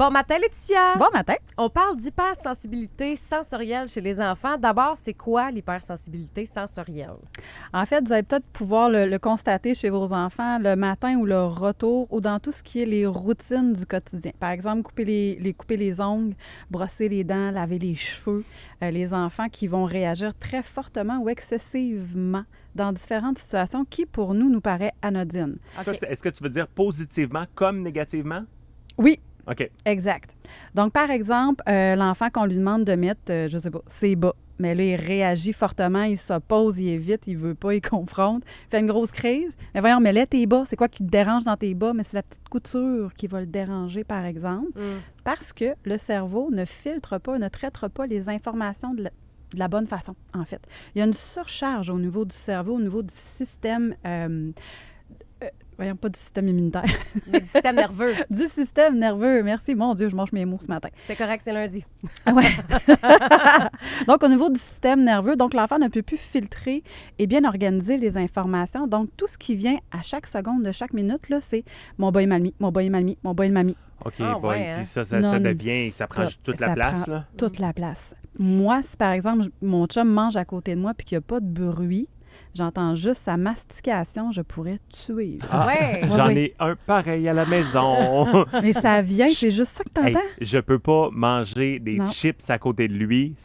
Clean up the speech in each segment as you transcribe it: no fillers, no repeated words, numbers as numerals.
Bon matin, Laetitia. Bon matin. On parle d'hypersensibilité sensorielle chez les enfants. D'abord, c'est quoi l'hypersensibilité sensorielle? En fait, vous allez peut-être pouvoir le constater chez vos enfants le matin ou le retour ou dans tout ce qui est les routines du quotidien. Par exemple, couper les ongles, brosser les dents, laver les cheveux. Les enfants qui vont réagir très fortement ou excessivement dans différentes situations qui, pour nous paraît anodines. Okay. Est-ce que tu veux dire positivement comme négativement? Oui. OK. Exact. Donc, par exemple, l'enfant qu'on lui demande de mettre, je sais pas, ses bas. Mais là, il réagit fortement, il s'oppose, il évite, il veut pas, il confronte, il fait une grosse crise. Mais voyons, mais là, tes bas, c'est quoi qui te dérange dans tes bas? Mais c'est la petite couture qui va le déranger, par exemple. Parce que le cerveau ne filtre pas, ne traite pas les informations de la bonne façon, en fait. Il y a une surcharge au niveau du cerveau, au niveau du système... voyons, pas du système immunitaire. Mais du système nerveux. Du système nerveux. Merci. Mon Dieu, je mange mes mots ce matin. C'est correct, c'est lundi. Ouais. Donc, au niveau du système nerveux, donc l'enfant ne peut plus filtrer et bien organiser les informations. Donc, tout ce qui vient à chaque seconde de chaque minute, là, c'est « mon bas est mal mis, mon bas est mal mis, mon bas est mal mis ». OK, ouais, puis ça devient, ça prend toute la place, là? Toute la place. Moi, si par exemple, mon chum mange à côté de moi puis qu'il n'y a pas de bruit, j'entends juste sa mastication, je pourrais tuer. Ah, ouais. J'en ai un pareil à la maison. Mais ça vient, c'est juste ça que t'entends? Hey, je peux pas manger des Non. chips à côté de lui.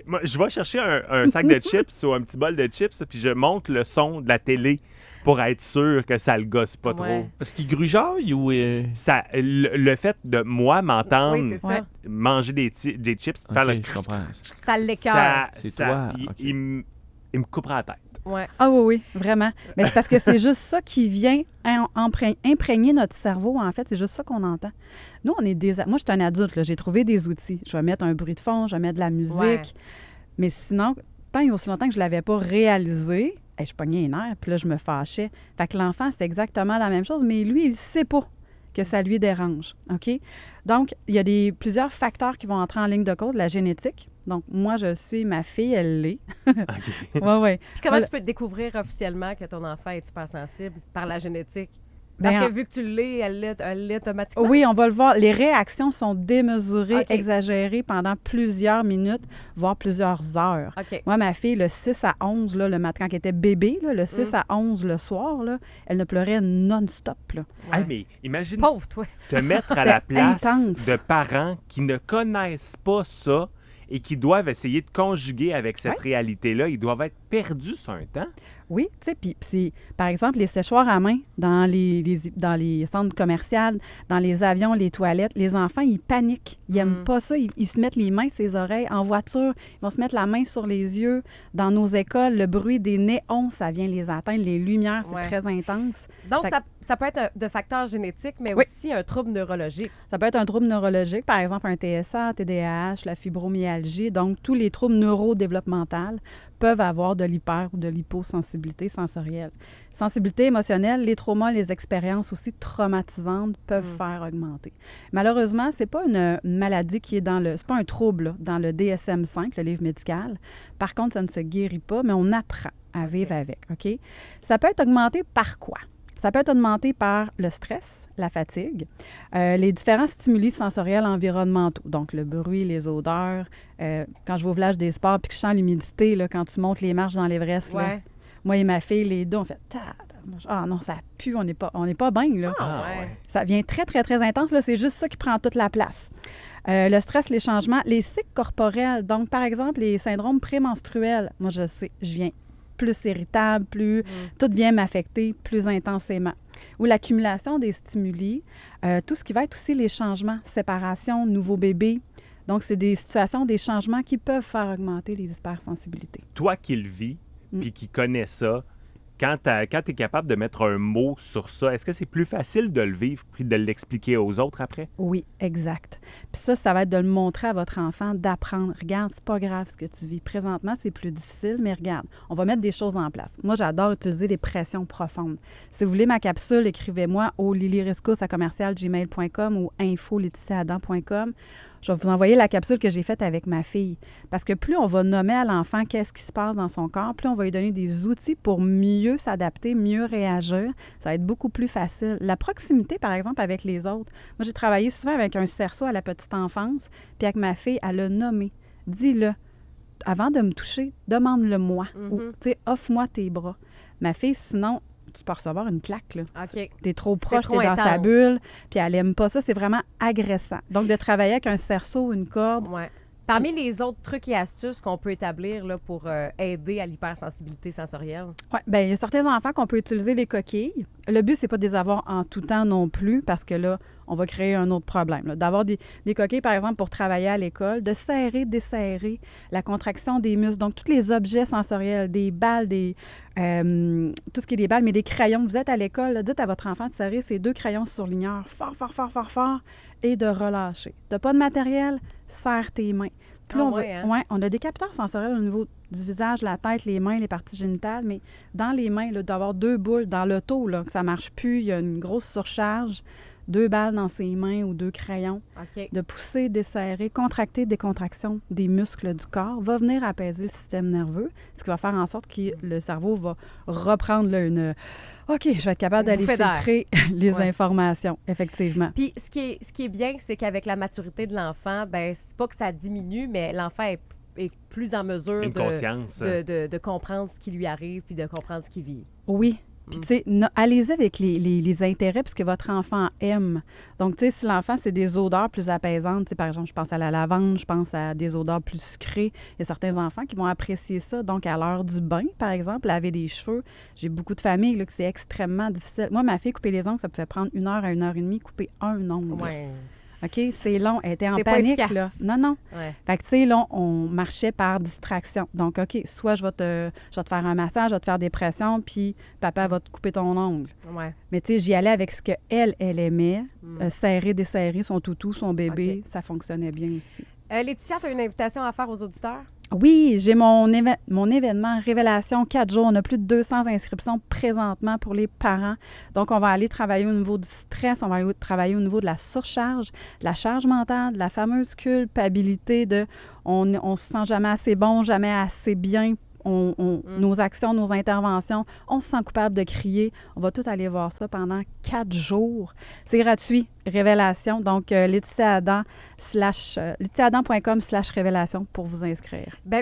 Moi, je vais chercher un sac de chips ou un petit bol de chips, puis je monte le son de la télé pour être sûr que ça le gosse pas trop. Parce qu'il grugeaille ou... Ça, le fait de moi m'entendre Oui, c'est ça. manger des chips, faire le je comprends. Ça l'écœure. C'est toi, OK. il me coupera la tête. Ouais. Ah oui, vraiment. Mais c'est parce que c'est juste ça qui vient imprégner notre cerveau, en fait. C'est juste ça qu'on entend. Nous, moi, je suis un adulte, là. J'ai trouvé des outils. Je vais mettre un bruit de fond, je vais mettre de la musique. Ouais. Mais sinon, tant et aussi longtemps que je ne l'avais pas réalisé, je pognais les nerfs, puis là, je me fâchais. Fait que l'enfant, c'est exactement la même chose, mais lui, il ne sait pas que ça lui dérange, OK? Donc, il y a plusieurs facteurs qui vont entrer en ligne de compte, la génétique. Donc, moi, je suis ma fille, elle l'est. OK. Oui. Puis comment tu peux découvrir officiellement que ton enfant est hypersensible par la génétique? Parce Ben, que vu que tu l'es, elle l'est automatiquement. Oui, on va le voir. Les réactions sont démesurées, OK. exagérées pendant plusieurs minutes, voire plusieurs heures. OK. Moi, ma fille, le 6 à 11, là, le matin, quand elle était bébé, là, le 6 à 11 le soir, là, elle ne pleurait non-stop. Là. Ouais. Hey, mais imagine Pauvre, toi. te mettre à la place intense. de parents qui ne connaissent pas ça et qui doivent essayer de conjuguer avec cette réalité-là. Ils doivent être perdus sur un temps. Oui, tu sais, puis c'est, par exemple, les séchoirs à main dans les centres commerciaux, dans les avions, les toilettes, les enfants, ils paniquent. Ils n'aiment pas ça. Ils se mettent les mains sur les oreilles. En voiture, ils vont se mettre la main sur les yeux. Dans nos écoles, le bruit des néons, ça vient les atteindre. Les lumières, c'est très intense. Donc, ça peut être de facteurs génétiques, mais Oui. aussi un trouble neurologique. Ça peut être un trouble neurologique, par exemple un TSA, TDAH, la fibromyalgie. Donc, tous les troubles neurodéveloppementaux peuvent avoir de l'hyper ou de l'hyposensibilité sensorielle. Sensibilité émotionnelle, les traumas, les expériences aussi traumatisantes peuvent faire augmenter. Malheureusement, c'est pas une maladie qui est c'est pas un trouble là, dans le DSM-5, le livre médical. Par contre, ça ne se guérit pas, mais on apprend à vivre avec, OK? Ça peut être augmenté par quoi? Ça peut être augmenté par le stress, la fatigue, les différents stimuli sensoriels environnementaux, donc le bruit, les odeurs. Quand je vais au village des sports puis que je sens l'humidité, là, quand tu montes les marches dans l'Everest, là, moi et ma fille, les deux, on fait « Ah non, ça pue, on n'est pas bien, là. Ouais. Ça devient très, très, très intense. Là, c'est juste ça qui prend toute la place. Le stress, les changements, les cycles corporels. Donc, par exemple, les syndromes prémenstruels. Moi, je sais, je viens plus irritable, tout vient m'affecter plus intensément. Ou l'accumulation des stimuli, tout ce qui va être aussi les changements, séparation, nouveau bébé. Donc, c'est des situations, des changements qui peuvent faire augmenter les hypersensibilités. Toi qui le vis, puis qui connais ça, quand tu es capable de mettre un mot sur ça, est-ce que c'est plus facile de le vivre puis de l'expliquer aux autres après? Oui, exact. Puis ça va être de le montrer à votre enfant, d'apprendre. Regarde, c'est pas grave ce que tu vis. Présentement, c'est plus difficile, mais regarde, on va mettre des choses en place. Moi, j'adore utiliser les pressions profondes. Si vous voulez ma capsule, écrivez-moi au lilyriscos@gmail.com ou info.laetitiaadam.com. Je vais vous envoyer la capsule que j'ai faite avec ma fille. Parce que plus on va nommer à l'enfant qu'est-ce qui se passe dans son corps, plus on va lui donner des outils pour mieux s'adapter, mieux réagir. Ça va être beaucoup plus facile. La proximité, par exemple, avec les autres. Moi, j'ai travaillé souvent avec un cerceau à la petite enfance, puis avec ma fille, elle l'a nommé. Dis-le. Avant de me toucher, demande-le-moi. Ou, tu sais, offre-moi tes bras. Ma fille, sinon, tu peux recevoir une claque, là. OK. T'es trop proche, trop t'es dans sa intense. bulle, puis elle aime pas ça. C'est vraiment agressant. Donc, de travailler avec un cerceau, une corde, Ouais. Parmi les autres trucs et astuces qu'on peut établir là, pour aider à l'hypersensibilité sensorielle. ouais, ben il y a certains enfants qu'on peut utiliser les coquilles. Le but, c'est pas de les avoir en tout temps non plus, parce que là, on va créer un autre problème. Là. D'avoir des coquilles, par exemple, pour travailler à l'école, de serrer, desserrer, la contraction des muscles. Donc, tous les objets sensoriels, des balles, tout ce qui est des balles, mais des crayons. Vous êtes à l'école, là, dites à votre enfant de serrer ses 2 crayons surligneurs fort, fort, fort, fort, fort, et de relâcher. T'as pas de matériel, serre tes mains. Plus Ah on ouais, hein? ouais, on a des capteurs sensoriels au niveau du visage, la tête, les mains, les parties génitales, mais dans les mains, là, d'avoir 2 boules dans l'auto, là, que ça marche plus, il y a une grosse surcharge, 2 balles dans ses mains ou 2 crayons, OK. de pousser, desserrer, contracter, décontraction des muscles du corps, va venir apaiser le système nerveux, ce qui va faire en sorte que le cerveau va reprendre là, une « OK, je vais être capable Une d'aller bouffée d'air. filtrer les Ouais. informations », effectivement. Puis ce qui est bien, c'est qu'avec la maturité de l'enfant, ben c'est pas que ça diminue, mais l'enfant est plus en mesure Une conscience. de comprendre ce qui lui arrive puis de comprendre ce qu'il vit. Oui. Puis, tu sais, allez-y avec les intérêts puisque votre enfant aime. Donc, tu sais, si l'enfant, c'est des odeurs plus apaisantes, tu sais, par exemple, je pense à la lavande, je pense à des odeurs plus sucrées. Il y a certains enfants qui vont apprécier ça. Donc, à l'heure du bain, par exemple, laver des cheveux. J'ai beaucoup de familles là, que c'est extrêmement difficile. Moi, ma fille, couper les ongles, ça pouvait prendre 1 heure à 1 heure et demie, couper un ongle. Ouais. OK? C'est long. Elle était en C'est pas panique, là. efficace. Non, non. Ouais. Fait que, tu sais, là, on marchait par distraction. Donc, OK, soit je vais te faire un massage, je vais te faire des pressions, puis papa va te couper ton ongle. Ouais. Mais, tu sais, j'y allais avec ce qu'elle aimait. Serrer, desserrer son toutou, son bébé, ça fonctionnait bien aussi. Laetitia, tu as une invitation à faire aux auditeurs? Oui, j'ai mon événement Révélation 4 jours. On a plus de 200 inscriptions présentement pour les parents. Donc, on va aller travailler au niveau du stress, on va aller travailler au niveau de la surcharge, de la charge mentale, de la fameuse culpabilité de on se sent jamais assez bon, jamais assez bien. Nos actions, nos interventions, on se sent coupable de crier. On va tout aller voir ça pendant 4 jours. C'est gratuit, Révélation. Donc, letitiaadam.com/révélation pour vous inscrire. Ben,